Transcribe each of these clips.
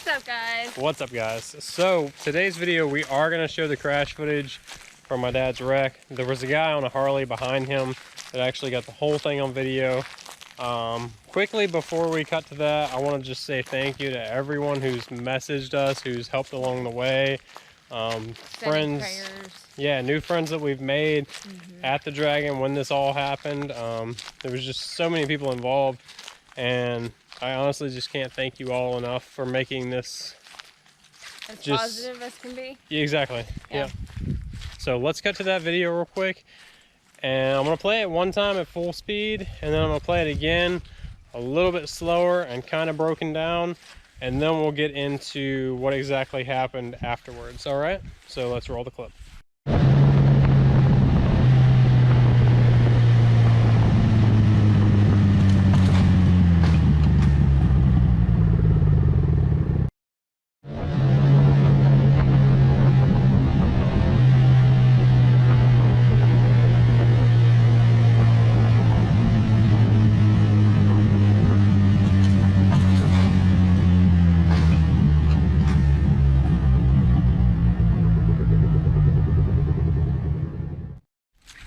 up, guys? What's up, guys? So today's video we are going to show the crash footage from my dad's wreck. There was a guy on a Harley behind him that actually got the whole thing on video. Quickly before we cut to that, I want to just say thank you to everyone who's messaged us, who's helped along the way. Friends, yeah, new friends that we've made at the Dragon when this all happened. There was just so many people involved, and I honestly just can't thank you all enough for making this as positive as can be. Yeah, exactly. Yeah. So let's cut to that video real quick, and I'm gonna play it one time at full speed, and then I'm gonna play it again a little bit slower and kind of broken down, and then we'll get into what exactly happened afterwards. All right, so let's roll the clip.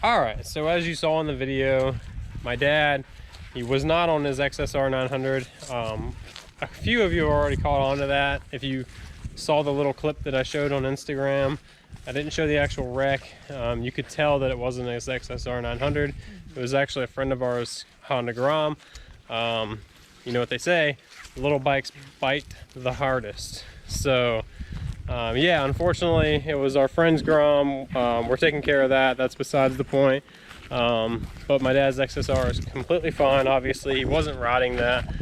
Alright, so as you saw in the video, my dad, he was not on his XSR 900. A few of you already caught on to that. If you saw the little clip that I showed on Instagram, I didn't show the actual wreck. You could tell that it wasn't his XSR 900. It was actually a friend of ours, Honda Grom. You know what they say, little bikes bite the hardest. So yeah, unfortunately it was our friend's Grom. We're taking care of that. That's besides the point. But my dad's XSR is completely fine. Obviously he wasn't riding that.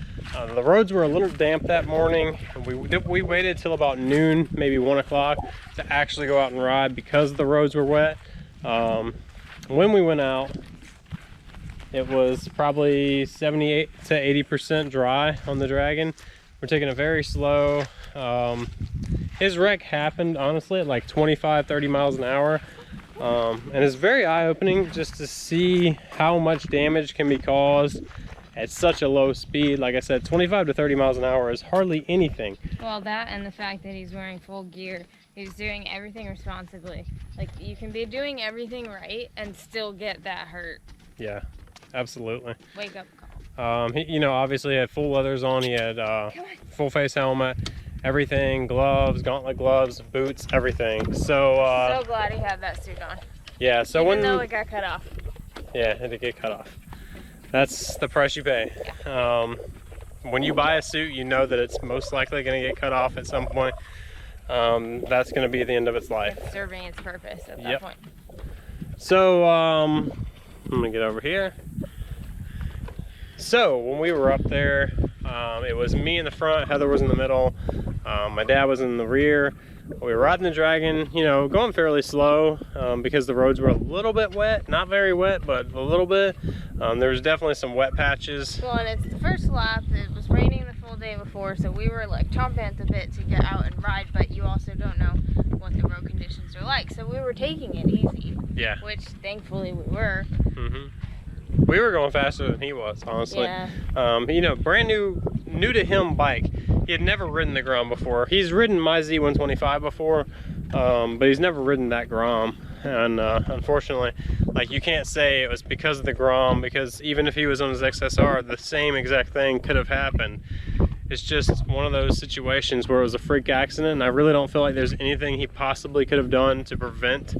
The roads were a little damp that morning. We waited till about noon, maybe 1 o'clock, to actually go out and ride because the roads were wet. When we went out, it was probably 78 to 80% dry on the Dragon. We're taking it very slow. His wreck happened honestly at like 25-30 miles an hour, and it's very eye-opening just to see how much damage can be caused at such a low speed. Like I said, 25 to 30 miles an hour is hardly anything. Well, that and the fact that he's wearing full gear, he's doing everything responsibly. Like, you can be doing everything right and still get that hurt. Yeah, absolutely. Wake up call. He, you know, obviously had full leathers on. He had full face helmet, everything, gloves, gauntlet gloves, boots, everything. So glad he had that suit on. Yeah, so even though it got cut off. Yeah, it did get cut off. That's the price you pay. Yeah. When you buy a suit, you know that it's most likely going to get cut off at some point. That's going to be the end of its life. It's serving its purpose at that point. So I'm going to get over here. So when we were up there, it was me in the front, Heather was in the middle, my dad was in the rear. We were riding the Dragon, you know, going fairly slow because the roads were a little bit wet, not very wet, but a little bit. There was definitely some wet patches. Well, and it's the first lap. It was raining the full day before, so we were like chomping at the bit to get out and ride, but you also don't know what the road conditions are like, so we were taking it easy. Yeah. Which thankfully we were. We were going faster than he was, honestly. Yeah. You know, brand new to him bike. He had never ridden the Grom before. He's ridden my Z125 before, but he's never ridden that Grom. And unfortunately, like, you can't say it was because of the Grom, because even if he was on his XSR, the same exact thing could have happened. It's just one of those situations where it was a freak accident, and I really don't feel like there's anything he possibly could have done to prevent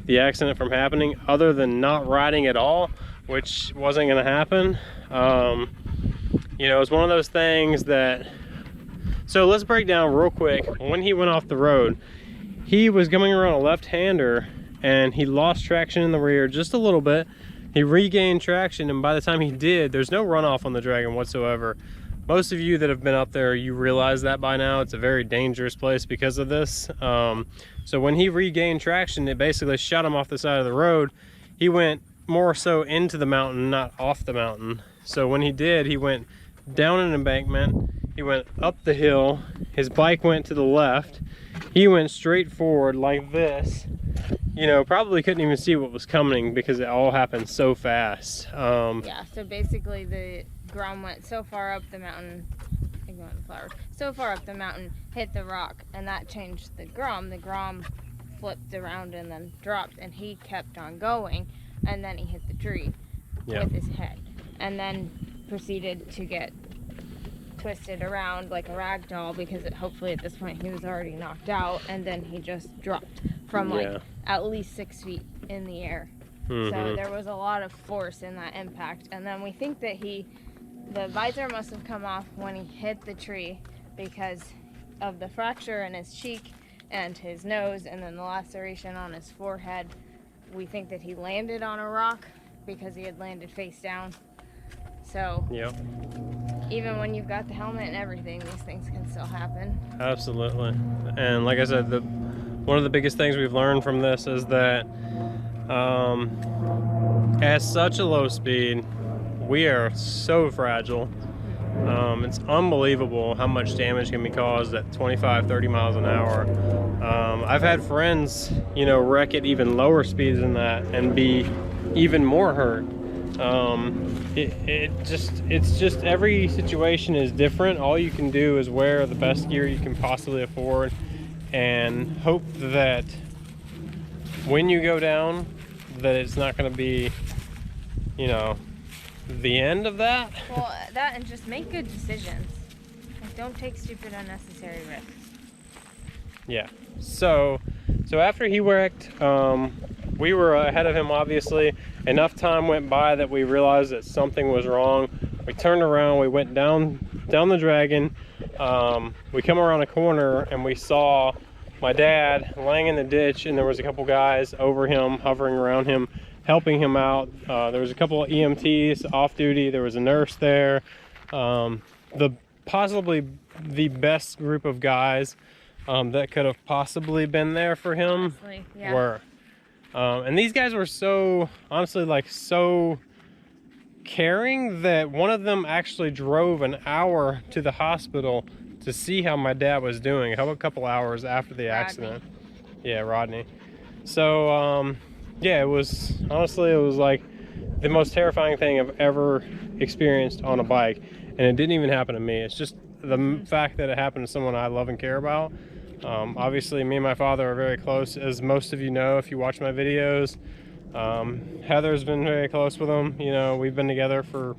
the accident from happening other than not riding at all, which wasn't going to happen. You know, it's one of those things that, so let's break down real quick. When he went off the road, he was coming around a left-hander and he lost traction in the rear just a little bit. He regained traction, and by the time he did, there's no runoff on the Dragon whatsoever. Most of you that have been up there, you realize that by now. It's a very dangerous place because of this. So when he regained traction, it basically shot him off the side of the road. He went more so into the mountain, not off the mountain. So when he did, he went down an embankment, he went up the hill, his bike went to the left, he went straight forward like this. You know, probably couldn't even see what was coming because it all happened so fast. Yeah, so basically the Grom went so far up the mountain, like going to flowers. So far up the mountain, hit the rock, and that changed the grom. The grom flipped around and then dropped, and he kept on going, and then he hit the tree with his head, and then proceeded to get twisted around like a rag doll, because hopefully at this point he was already knocked out, and then he just dropped from like at least 6 feet in the air. So there was a lot of force in that impact, and then we think that the visor must have come off when he hit the tree because of the fracture in his cheek and his nose, and then the laceration on his forehead. We think that he landed on a rock because he had landed face down. So even when you've got the helmet and everything, these things can still happen. Absolutely. And like I said, one of the biggest things we've learned from this is that at such a low speed, we are so fragile. It's unbelievable how much damage can be caused at 25, 30 miles an hour. I've had friends, wreck at even lower speeds than that and be even more hurt. It's just every situation is different. All you can do is wear the best gear you can possibly afford and hope that when you go down, that it's not going to be, the end of that. Well, that, and just make good decisions. Like, don't take stupid, unnecessary risks. Yeah. So after he wrecked, we were ahead of him, obviously. Enough time went by that we realized that something was wrong. We turned around, we went down the dragon. We come around a corner and we saw my dad laying in the ditch, and there was a couple guys over him, hovering around him, helping him out. There was a couple of EMTs off duty. There was a nurse there. Possibly the best group of guys that could have possibly been there for him. Honestly, were. And these guys were so, honestly, so caring that one of them actually drove an hour to the hospital to see how my dad was doing, a couple hours after the accident. Yeah, Rodney. So, yeah, it was like the most terrifying thing I've ever experienced on a bike. And it didn't even happen to me. It's just the fact that it happened to someone I love and care about. Obviously, me and my father are very close, as most of you know if you watch my videos. Heather's been very close with him. We've been together for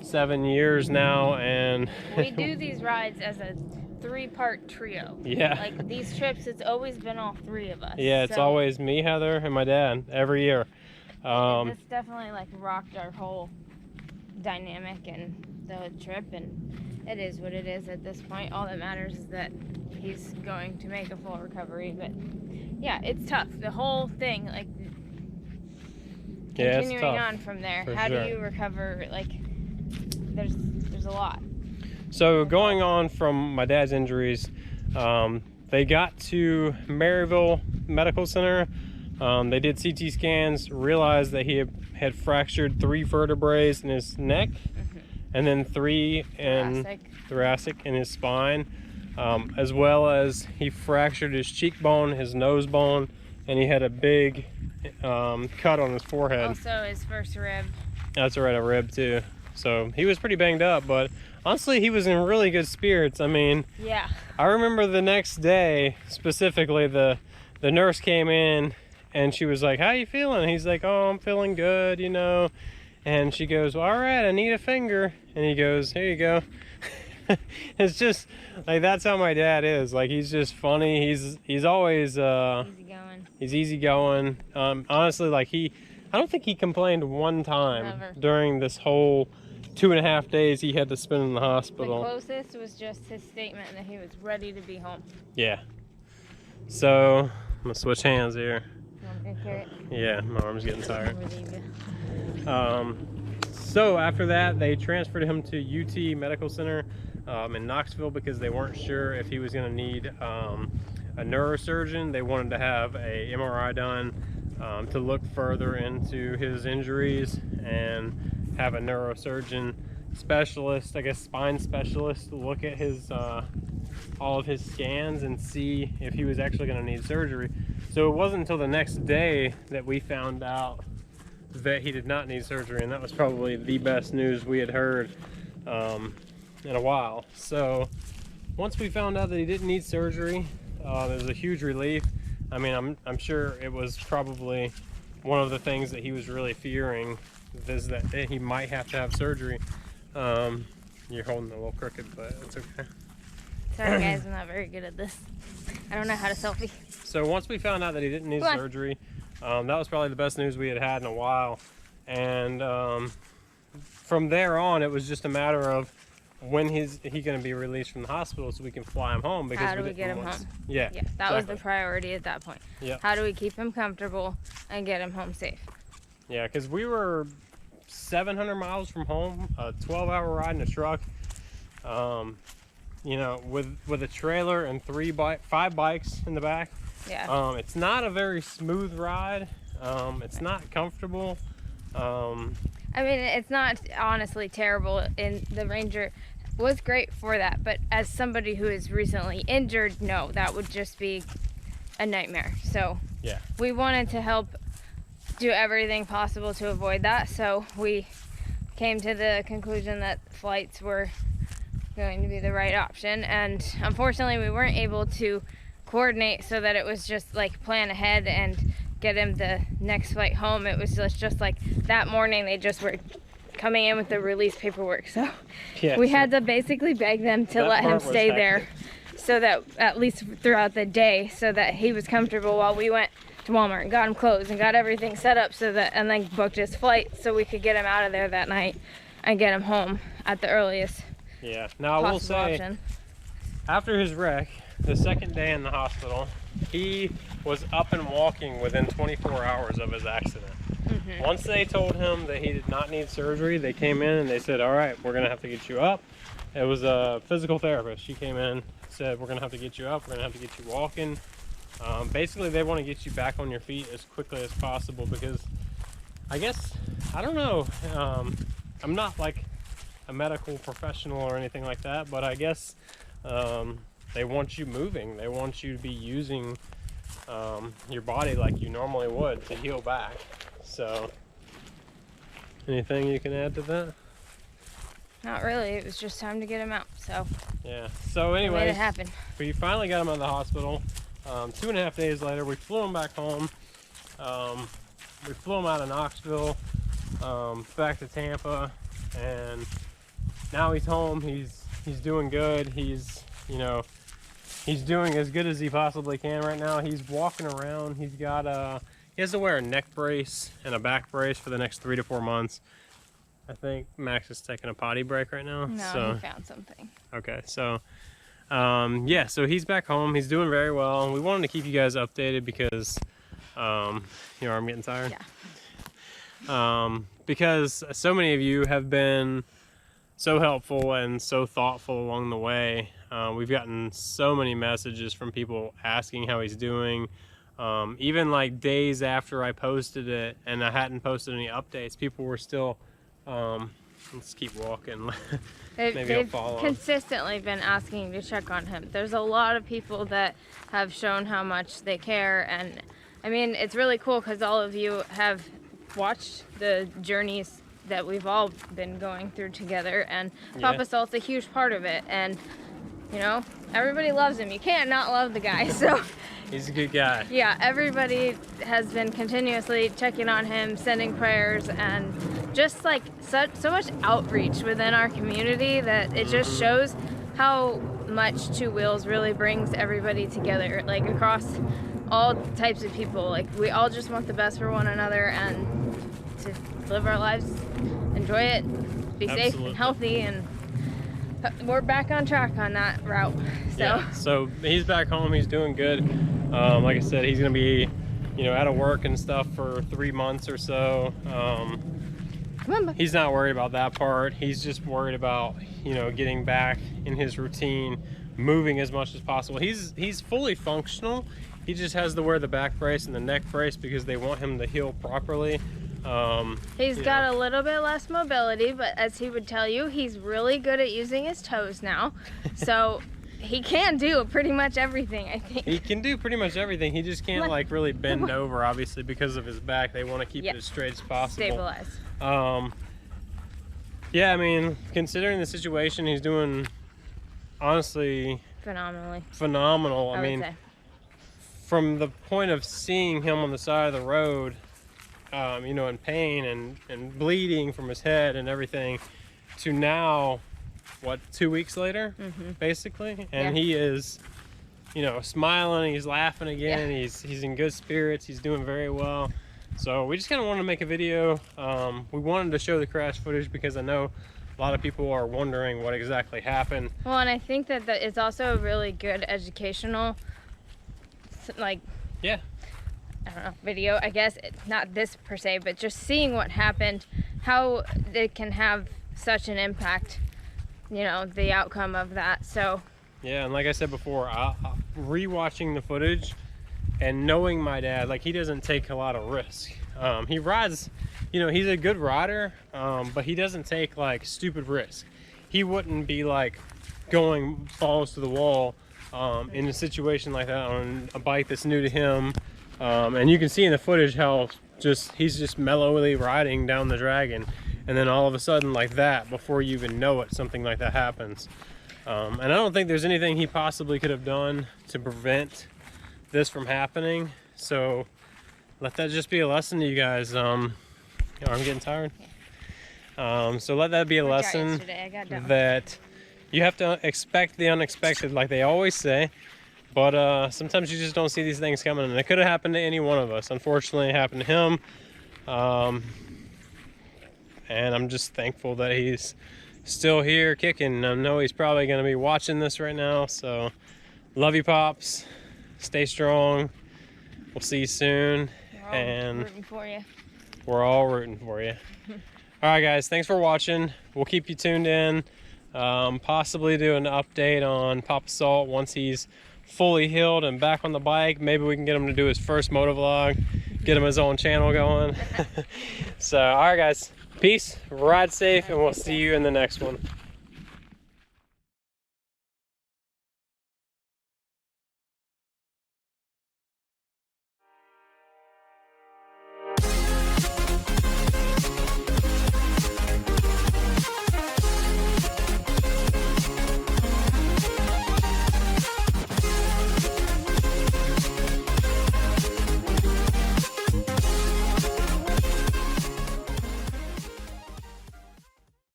7 years now, and we do these rides as a 3-part trio. Yeah. Like these trips, it's always been all 3 of us. Yeah, it's always me, Heather, and my dad every year. This definitely rocked our whole dynamic and the trip, and it is what it is at this point. All that matters is that he's going to make a full recovery. But yeah, it's tough. The whole thing, continuing on from there. How do you recover? There's a lot. So going on from my dad's injuries, they got to Maryville Medical Center. They did CT scans, realized that he had fractured 3 vertebrae in his neck, and then 3 in thoracic in his spine, as well as he fractured his cheekbone, his nose bone, and he had a big cut on his forehead. Also his first rib. That's right, a rib too. So he was pretty banged up, but honestly, he was in really good spirits. I mean, yeah. I remember the next day, specifically, the nurse came in and she was like, "How you feeling?" And he's like, "Oh, I'm feeling good, And she goes, "Well, all right, I need a finger." And he goes, "Here you go." It's just that's how my dad is. He's just funny. He's always easygoing. He's easygoing. Honestly, I don't think he complained one time during this whole 2.5 days he had to spend in the hospital. The closest was just his statement that he was ready to be home. Yeah. So I'm gonna switch hands here. You want me to carry it? Yeah, my arm's getting tired. So after that, they transferred him to UT Medical Center in Knoxville because they weren't sure if he was going to need a neurosurgeon. They wanted to have a MRI done to look further into his injuries and have a neurosurgeon specialist, I guess spine specialist, look at his all of his scans and see if he was actually going to need surgery. So it wasn't until the next day that we found out that he did not need surgery, and that was probably the best news we had heard. in a while. So once we found out that he didn't need surgery, it was a huge relief. I mean, I'm sure it was probably one of the things that he was really fearing, is that he might have to have surgery. You're holding a little crooked, but it's okay. Sorry guys, I'm not very good at this. I don't know how to selfie. So once we found out that he didn't need surgery, that was probably the best news we had in a while. And from there on, it was just a matter of when he's going to be released from the hospital so we can fly him home. Because how do we get him home? Yeah, that exactly. was the priority at that point. Yeah. How do we keep him comfortable and get him home safe? Yeah, because we were 700 miles from home, a 12-hour ride in a truck. You know, with a trailer and 5 bikes in the back. Yeah. It's not a very smooth ride. It's not comfortable. I mean, it's not honestly terrible, and the Ranger was great for that, but as somebody who is recently injured, no, that would just be a nightmare. So yeah, we wanted to help do everything possible to avoid that, so we came to the conclusion that flights were going to be the right option. And unfortunately we weren't able to coordinate so that it was just like plan ahead and get him the next flight home. It was just like that morning they just were coming in with the release paperwork, so yeah, we had to basically beg them to let him stay there so that at least throughout the day, so that he was comfortable while we went to Walmart and got him clothes and got everything set up, so that, and then booked his flight so we could get him out of there that night and get him home at the earliest. Yeah, now I will say, option. After his wreck, the second day in the hospital, he was up and walking within 24 hours of his accident. Mm-hmm. Once they told him that he did not need surgery, they came in and they said, all right, we're gonna have to get you up. It was a physical therapist. She came in, said, we're gonna have to get you up, we're gonna have to get you walking. Basically, they want to get you back on your feet as quickly as possible, because I guess, I don't know, I'm not like a medical professional or anything like that, but I guess they want you moving. They want you to be using your body like you normally would to heal back. So anything you can add to that? Not really. It was just time to get him out, so yeah. So anyway, made it happen. We finally got him out of the hospital. 2.5 days later, we flew him back home. We flew him out of Knoxville back to Tampa, and now he's home. He's doing good. He's, you know, he's doing as good as he possibly can right now. He's walking around. He's got he has to wear a neck brace and a back brace for the next 3 to 4 months. I think Max is taking a potty break right now. No, so he found something. Okay, so yeah, so he's back home. He's doing very well. We wanted to keep you guys updated because your arm getting tired. Yeah. Because so many of you have been so helpful and so thoughtful along the way. We've gotten so many messages from people asking how he's doing. Even like days after I posted it and I hadn't posted any updates, people were still, let's keep walking. Maybe I'll follow. They've consistently been asking to check on him. There's a lot of people that have shown how much they care, and I mean, it's really cool because all of you have watched the journeys that we've all been going through together, and Papa Salt's a huge part of it, and you know, everybody loves him. You can't not love the guy, so. He's a good guy. Yeah, everybody has been continuously checking on him, sending prayers, and just like so much outreach within our community that it just shows how much Two Wheels really brings everybody together, like across all types of people. Like we all just want the best for one another and to live our lives, enjoy it, be safe and healthy, and we're back on track on that route. So yeah, so he's back home. He's doing good. Like I said, he's gonna be, you know, out of work and stuff for 3 months or so. He's not worried about that part. He's just worried about, you know, getting back in his routine, moving as much as possible. He's fully functional. He just has to wear the back brace and the neck brace because they want him to heal properly. He's got a little bit less mobility, but as he would tell you, he's really good at using his toes now. So he can do pretty much everything, I think. He can do pretty much everything. He just can't like really bend over, obviously, because of his back. They want to keep it as straight as possible. Stabilize. Yeah, I mean, considering the situation, he's doing, honestly, phenomenal. I mean, from the point of seeing him on the side of the road, you know, in pain and bleeding from his head and everything, to now, what, 2 weeks later, basically, and he is, you know, smiling, he's laughing again, he's in good spirits, he's doing very well. So we just kind of wanted to make a video. We wanted to show the crash footage because I know a lot of people are wondering what exactly happened. Well, and I think that it's also a really good educational, like, I don't know, video, I guess. Not this per se, but just seeing what happened, how it can have such an impact, you know, the outcome of that. So yeah, and like I said before, re-watching the footage and knowing my dad, like, he doesn't take a lot of risk. He rides, you know, he's a good rider, but he doesn't take like stupid risk. He wouldn't be like going balls to the wall in a situation like that on a bike that's new to him. And you can see in the footage how he's just mellowly riding down the dragon, and then all of a sudden, like that, before you even know it, something like that happens. And I don't think there's anything he possibly could have done to prevent this from happening. So let that just be a lesson to you guys. I'm getting tired. So let that be a lesson that you have to expect the unexpected, like they always say. But sometimes you just don't see these things coming, and it could have happened to any one of us. Unfortunately, it happened to him. And I'm just thankful that he's still here kicking. I know he's probably going to be watching this right now. So love you, Pops. Stay strong. We'll see you soon. We're all rooting for you. We're all rooting for you. All right, guys. Thanks for watching. We'll keep you tuned in. Possibly do an update on Papa Salt once he's fully healed and back on the bike. Maybe we can get him to do his first motovlog. Get him his own channel going. So, all right, guys. Peace. Ride safe, and we'll see you in the next one.